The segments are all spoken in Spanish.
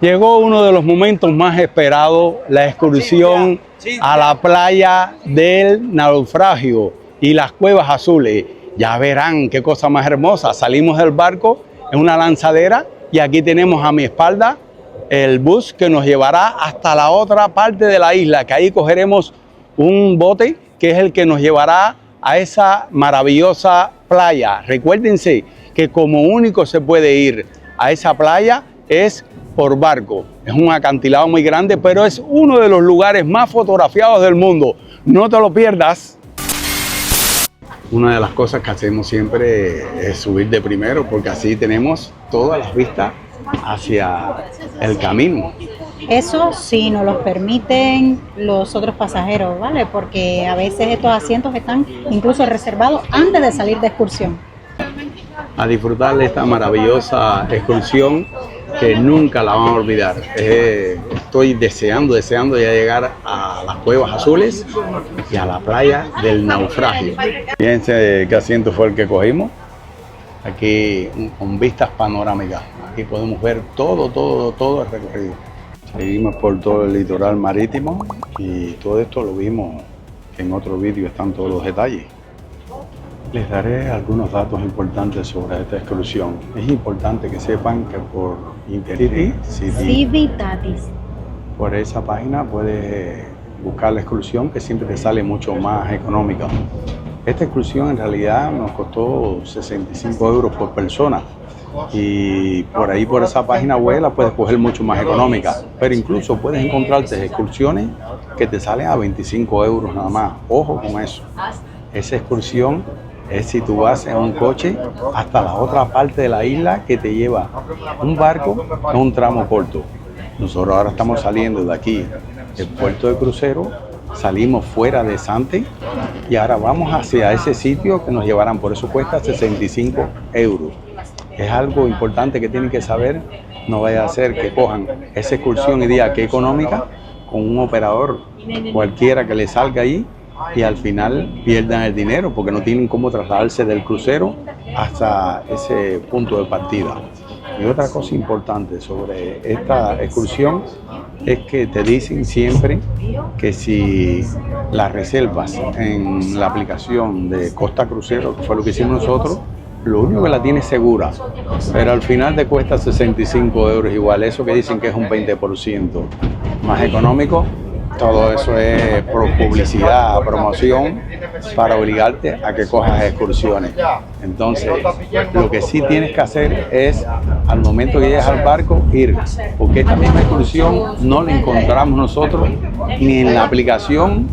Llegó uno de los momentos más esperados, la excursión a la playa del Naufragio y las Cuevas Azules. Ya verán qué cosa más hermosa. Salimos del barco en una lanzadera y aquí tenemos a mi espalda el bus que nos llevará hasta la otra parte de la isla, que ahí cogeremos un bote que es el que nos llevará a esa maravillosa playa. Recuérdense que como único se puede ir a esa playa es por barco. Es un acantilado muy grande, pero es uno de los lugares más fotografiados del mundo. No te lo pierdas. Una de las cosas que hacemos siempre es subir de primero, porque así tenemos todas las vistas hacia el camino. Eso sí nos lo permiten los otros pasajeros, ¿vale? Porque a veces estos asientos están incluso reservados antes de salir de excursión. A disfrutar de esta maravillosa excursión que nunca la van a olvidar. Estoy deseando ya llegar a las Cuevas Azules y a la playa del Naufragio. Fíjense qué asiento fue el que cogimos. Aquí con vistas panorámicas. Aquí podemos ver todo el recorrido. Seguimos por todo el litoral marítimo y todo esto lo vimos en otro vídeo, están todos los detalles. Les daré algunos datos importantes sobre esta excursión. Es importante que sepan que por internet, Civitatis, por esa página puedes buscar la excursión que siempre te sale mucho más económica. Esta excursión en realidad nos costó 65 euros por persona y por ahí por esa página web la puedes coger mucho más económica, pero incluso puedes encontrarte excursiones que te salen a 25 euros nada más. Ojo con eso. Esa excursión es si tú vas en un coche hasta la otra parte de la isla que te lleva un barco en un tramo corto. Nosotros ahora estamos saliendo de aquí, del puerto de crucero, salimos fuera de Sante y ahora vamos hacia ese sitio que nos llevarán, por eso cuesta 65 euros. Es algo importante que tienen que saber, no vaya a ser que cojan esa excursión y digan que económica con un operador cualquiera que le salga ahí y al final pierdan el dinero porque no tienen cómo trasladarse del crucero hasta ese punto de partida. Y otra cosa importante sobre esta excursión es que te dicen siempre que si las reservas en la aplicación de Costa Crucero, que fue lo que hicimos nosotros, lo único que la tienes segura, pero al final te cuesta 65 euros igual. Eso que dicen que es un 20% más económico, todo eso es por publicidad, promoción, para obligarte a que cojas excursiones. Entonces, lo que sí tienes que hacer es, al momento que llegues al barco, ir, porque esta misma excursión no la encontramos nosotros ni en la aplicación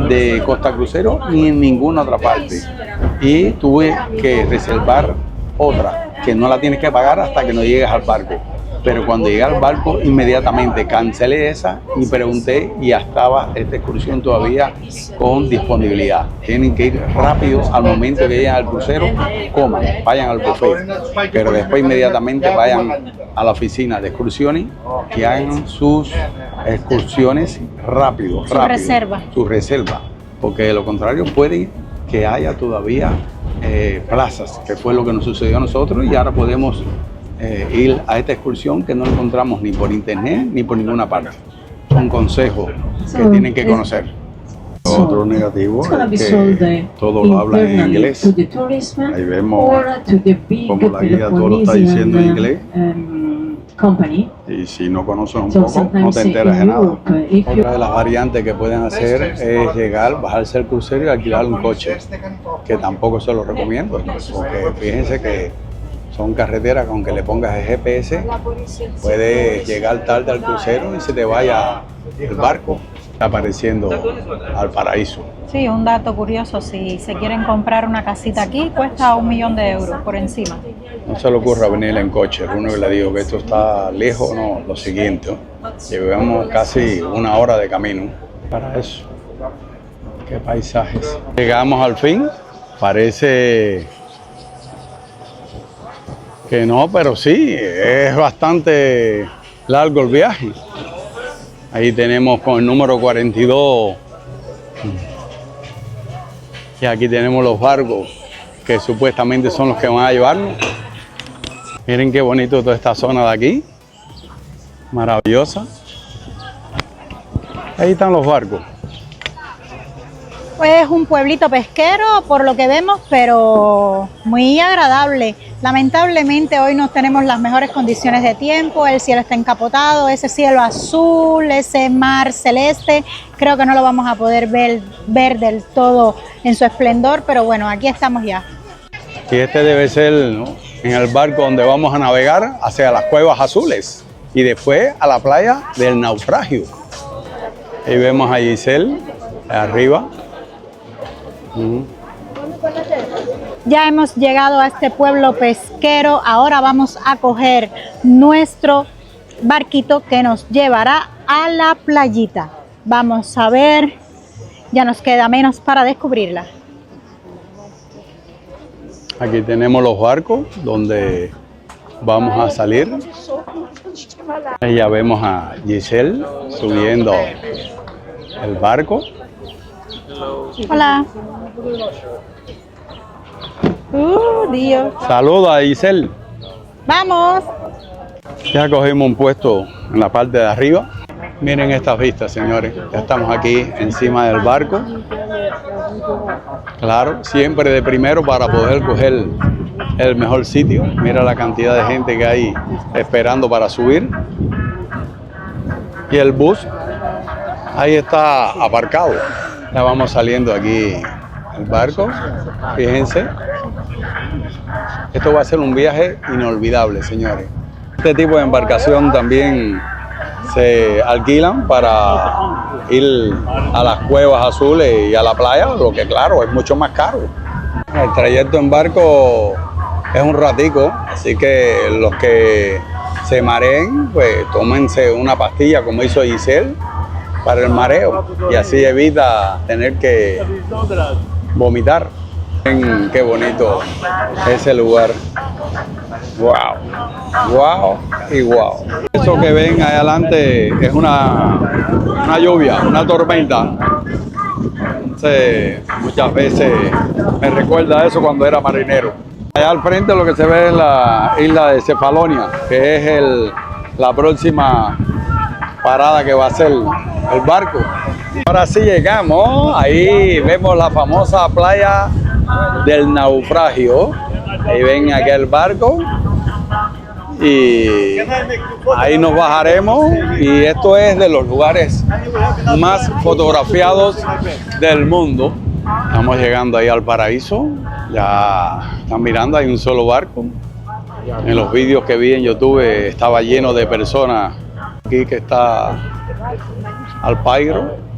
de Costa Crucero ni en ninguna otra parte. Y tuve que reservar otra, que no la tienes que pagar hasta que no llegues al barco. Pero cuando llegué al barco, inmediatamente cancelé esa y pregunté y ya estaba esta excursión todavía con disponibilidad. Tienen que ir rápido al momento que lleguen al crucero, coman, vayan al buffet, pero después inmediatamente vayan a la oficina de excursiones que hagan sus excursiones rápido. Su reserva, porque de lo contrario puede que haya todavía plazas, que fue lo que nos sucedió a nosotros y ahora podemos ir a esta excursión que no encontramos ni por internet ni por ninguna parte. Son consejos que tienen que conocer. Otro negativo es que todo lo hablan en inglés. Ahí vemos como la guía todo lo está diciendo en inglés. Y si no conoces un poco, no te enteras de nada. Otra de las variantes que pueden hacer es llegar, bajarse del crucero y alquilar un coche, que tampoco se lo recomiendo, porque fíjense que son carreteras que aunque le pongas el GPS, puedes llegar tarde al crucero y se te vaya el barco. Está pareciendo al paraíso. Sí, un dato curioso, si se quieren comprar una casita aquí, cuesta 1 millón de euros por encima. No se le ocurra venir en coche, el único que le digo que esto está lejos, no, lo siguiente, llevamos casi 1 hora de camino para eso. Qué paisajes. Llegamos al fin, parece que no, pero sí, es bastante largo el viaje. Ahí tenemos con el número 42 y aquí tenemos los barcos que supuestamente son los que van a llevarnos. Miren qué bonito toda esta zona de aquí. maravillosa. Ahí están los barcos. Pues es un pueblito pesquero por lo que vemos, pero muy agradable. Lamentablemente hoy no tenemos las mejores condiciones de tiempo, el cielo está encapotado, ese cielo azul, ese mar celeste, creo que no lo vamos a poder ver del todo en su esplendor, pero bueno, aquí estamos ya. Y este debe ser, ¿no?, en el barco donde vamos a navegar hacia las Cuevas Azules y después a la playa del Naufragio. Ahí vemos a Giselle arriba. Ya hemos llegado a este pueblo pesquero, ahora vamos a coger nuestro barquito que nos llevará a la playita. Vamos a ver, ya nos queda menos para descubrirla. Aquí tenemos los barcos donde vamos a salir. Ahí ya vemos a Giselle subiendo el barco. Hola. Dios. Saluda, Giselle. Vamos. Ya cogimos un puesto en la parte de arriba. Miren estas vistas, señores. Ya estamos aquí encima del barco. Claro, siempre de primero para poder coger el mejor sitio. Mira la cantidad de gente que hay esperando para subir. Y el bus ahí está aparcado. Ya vamos saliendo aquí el barco. Fíjense. Esto va a ser un viaje inolvidable, señores. Este tipo de embarcación también se alquilan para ir a las Cuevas Azules y a la playa, lo que claro, es mucho más caro. El trayecto en barco es un ratico, así que los que se mareen, pues tómense una pastilla como hizo Giselle para el mareo y así evita tener que vomitar. Miren qué bonito ese lugar. Wow, wow y wow. Eso que ven ahí adelante es una lluvia, una tormenta. Entonces, muchas veces me recuerda eso cuando era marinero. Allá al frente lo que se ve es la isla de Cefalonia, que es la próxima parada que va a ser el barco. Ahora sí llegamos, ahí vemos la famosa playa del Naufragio. Ahí ven aquel barco y ahí nos bajaremos y esto es de los lugares más fotografiados del mundo. Estamos llegando ahí al paraíso, ya están mirando, hay un solo barco. En los vídeos que vi en YouTube estaba lleno de personas. Aquí que está Alpairo.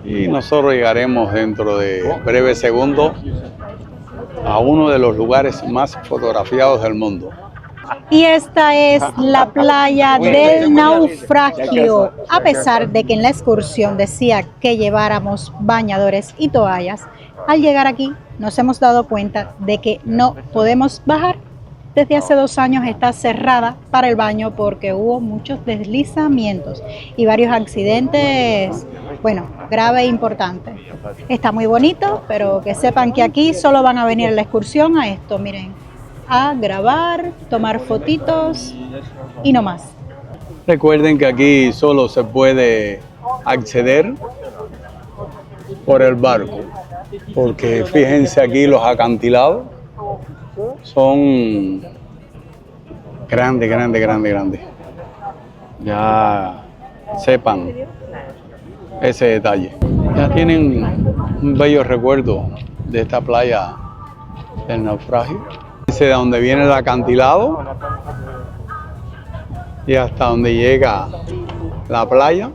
Y nosotros llegaremos dentro de breves segundos a uno de los lugares más fotografiados del mundo. Y esta es la playa del Naufragio. A pesar de que en la excursión decía que lleváramos bañadores y toallas, al llegar aquí nos hemos dado cuenta de que no podemos bajar. Desde hace 2 años está cerrada para el baño porque hubo muchos deslizamientos y varios accidentes, bueno, graves e importantes. Está muy bonito, pero que sepan que aquí solo van a venir a la excursión a esto, miren, a grabar, tomar fotitos y no más. Recuerden que aquí solo se puede acceder por el barco, porque fíjense aquí los acantilados. Son grandes, grandes, grandes, grandes. Ya sepan ese detalle. Ya tienen un bello recuerdo de esta playa del Naufragio. Ese de donde viene el acantilado y hasta donde llega la playa.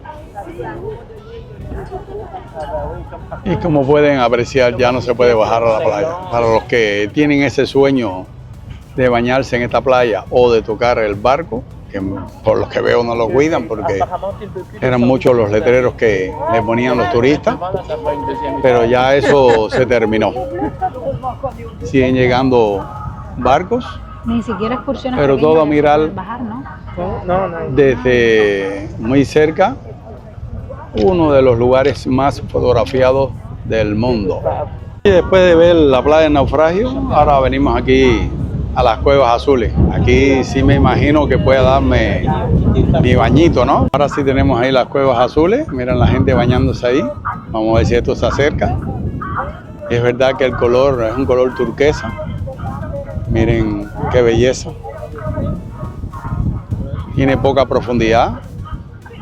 Y como pueden apreciar, ya no se puede bajar a la playa. Para los que tienen ese sueño de bañarse en esta playa o de tocar el barco, que por los que veo no lo cuidan porque eran muchos los letreros que le ponían los turistas, pero ya eso se terminó. Siguen llegando barcos, ni siquiera excursiones, pero todo a mirar bajar, ¿no? Desde muy cerca. Uno de los lugares más fotografiados del mundo. Y después de ver la playa del Naufragio, ahora venimos aquí a las Cuevas Azules. Aquí sí me imagino que pueda darme mi bañito, ¿no? Ahora sí tenemos ahí las Cuevas Azules. Miren la gente bañándose ahí. Vamos a ver si esto se acerca. Es verdad que el color es un color turquesa. Miren qué belleza. Tiene poca profundidad.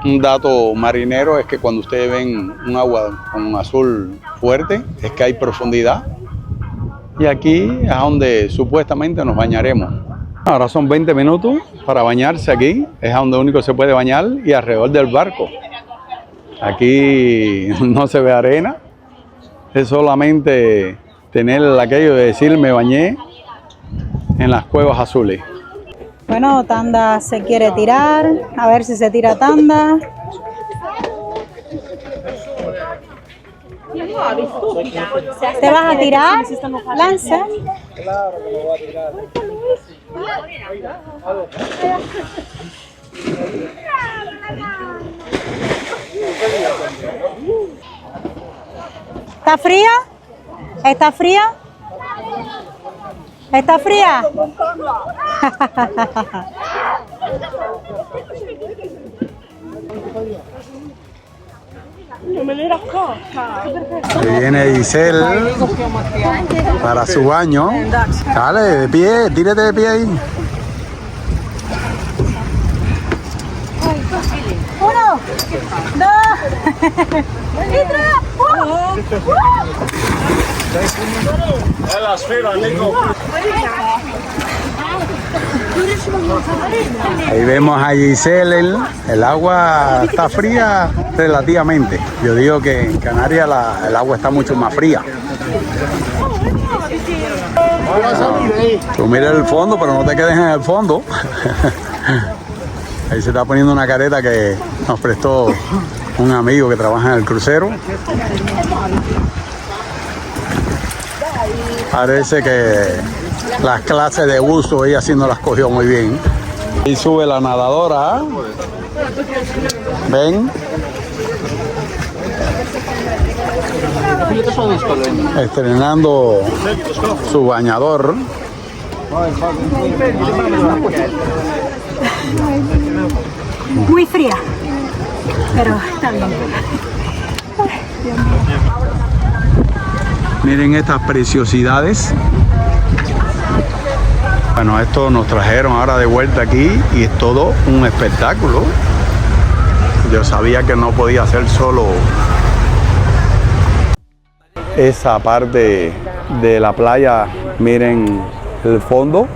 Un dato marinero es que cuando ustedes ven un agua con un azul fuerte, es que hay profundidad. Y aquí es donde supuestamente nos bañaremos. Ahora son 20 minutos para bañarse aquí. Es donde único se puede bañar y alrededor del barco. Aquí no se ve arena. Es solamente tener aquello de decir me bañé en las Cuevas Azules. Bueno, Tanda se quiere tirar, a ver si se tira Tanda. ¿Te vas a tirar, Lance? Claro que me voy a tirar. ¿Está fría? ¿Está fría? ¿Está fría? Ahí viene Giselle para su baño. Dale, de pie, tírate de pie ahí. Uno, dos, y tres. Ahí vemos a Giselle, el agua está fría relativamente. Yo digo que en Canarias el agua está mucho más fría. Tú mira el fondo, pero no te quedes en el fondo. Ahí se está poniendo una careta que nos prestó un amigo que trabaja en el crucero. Parece que las clases de uso ella sí no las cogió muy bien. Ahí sube la nadadora. ¿Ven? Estrenando su bañador. Muy fría, pero está bien. Miren estas preciosidades. Bueno, esto nos trajeron ahora de vuelta aquí y es todo un espectáculo. Yo sabía que no podía ser solo esa parte de la playa. Miren el fondo,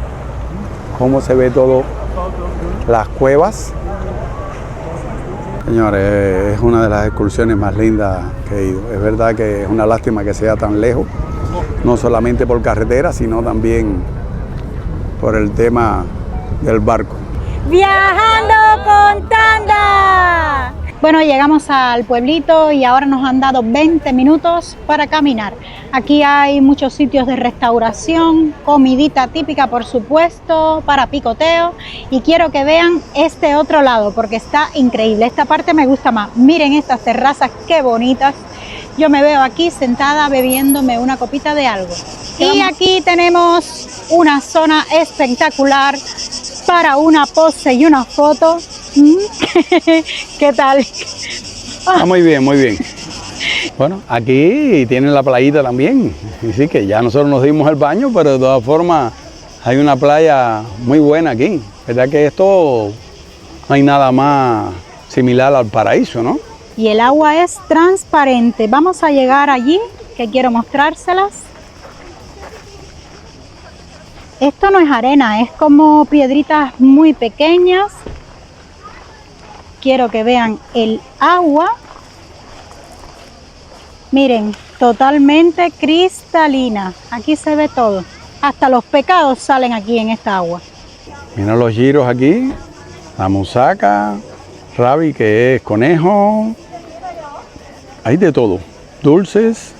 cómo se ve todo, las cuevas. Señores, es una de las excursiones más lindas que he ido. Es verdad que es una lástima que sea tan lejos, no solamente por carretera, sino también por el tema del barco. Viajando con Tanda. Bueno, llegamos al pueblito y ahora nos han dado 20 minutos para caminar. Aquí hay muchos sitios de restauración, comidita típica por supuesto, para picoteo, y quiero que vean este otro lado porque está increíble. Esta parte me gusta más. Miren estas terrazas, qué bonitas. Yo me veo aquí sentada bebiéndome una copita de algo. Y aquí tenemos una zona espectacular para una pose y una foto. ¿Qué tal? Está muy bien, muy bien. Bueno, aquí tienen la playita también. Y sí que ya nosotros nos dimos el baño, pero de todas formas hay una playa muy buena aquí. ¿Verdad que esto no hay nada más similar al paraíso, no? Y el agua es transparente. Vamos a llegar allí, que quiero mostrárselas. Esto no es arena, es como piedritas muy pequeñas. Quiero que vean el agua. Miren, totalmente cristalina. Aquí se ve todo. Hasta los pecados salen aquí en esta agua. Miren los giros aquí. La musaca, rabi que es conejo. Hay de todo. Dulces.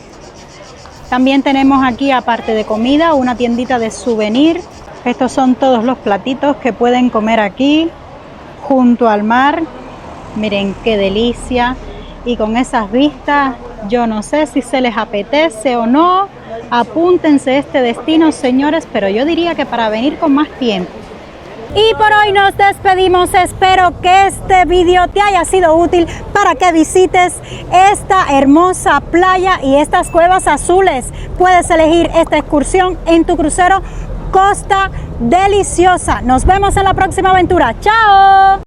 También tenemos aquí, aparte de comida, una tiendita de souvenir. Estos son todos los platitos que pueden comer aquí, junto al mar. Miren qué delicia. Y con esas vistas Yo no sé si se les apetece o no. Apúntense este destino, señores, pero yo diría que para venir con más tiempo. Y por hoy nos despedimos. Espero que este video te haya sido útil para que visites esta hermosa playa y estas cuevas azules. Puedes elegir esta excursión en tu crucero Costa Deliciosa. Nos vemos en la próxima aventura. ¡Chao!